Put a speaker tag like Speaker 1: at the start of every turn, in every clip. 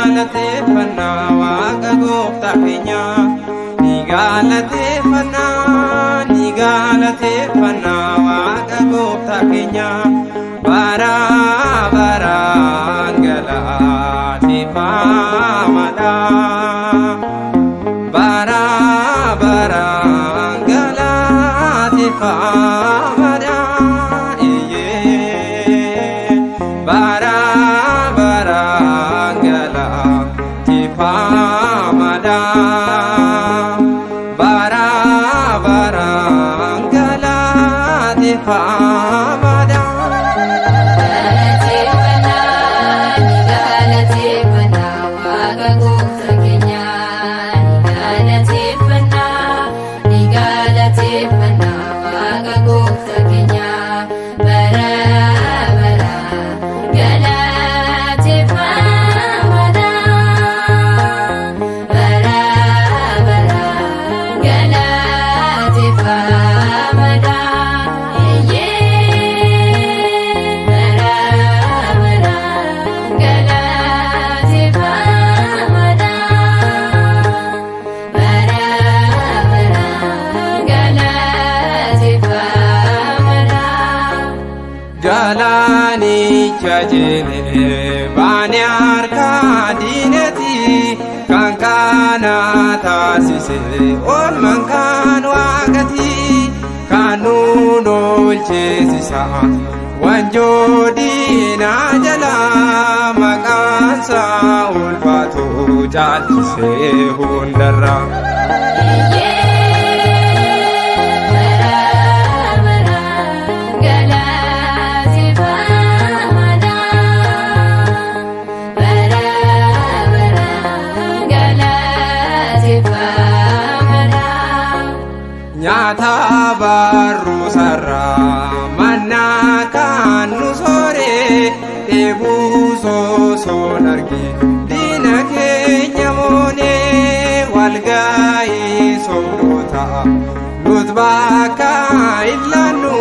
Speaker 1: galateeffannaa waaqa gooftaa keenya ni galateeffannaa waaqa gooftaa keenya bara baraan galateeffamaadha bara baraan galateeffamaadha bara baraan galateeffamaadha bara baraan galateeffamaadha. Galaanicha jene baane harka diinati kan kana taasise oolmaan kan waaqati kan nuun oolcheesisa wanjoo diinaa jala maqaansaa ulfaatu caalchisee hundarra. Nyaata barruu sarara mannaa kan nu soore dheebuu soosoon arge diina keenya moonee walga'ii soorota nut bakka ilaallu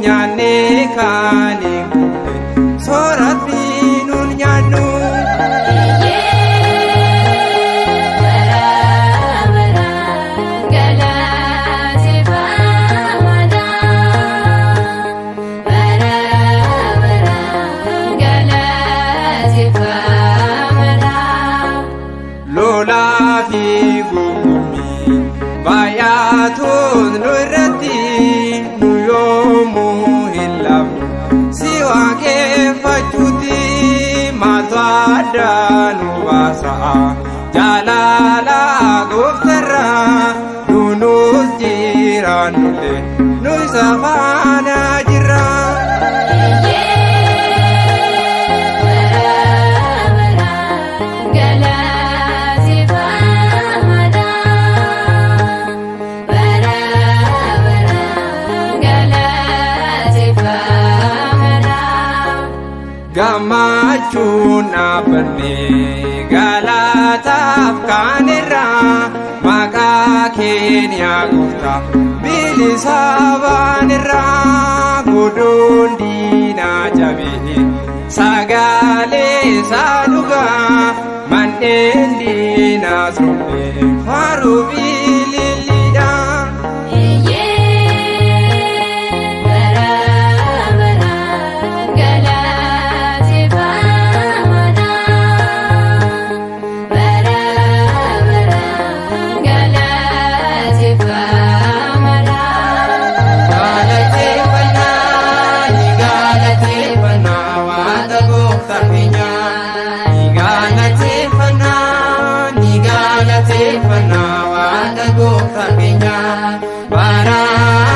Speaker 1: nyaannee kan hin guute soorata nuun nyaannu. Lolaa fi gugummi baay'atuun nu irratti nu yoomuu hin lamnu si waaqeffachuuti maaltu adda nu baasa jaalala gooftarraa nuus jiraannullee nu isa faana jirra. Gammachuun dhaabbannee galataaf kan irraa maqaa keenya gooftaa bilisa baan irraa godhuun diinaa jabee sagalee isaa dhugaa manneen diinaa soofee faaruu bililidha.
Speaker 2: Bye.
Speaker 1: gooftaa keenya bara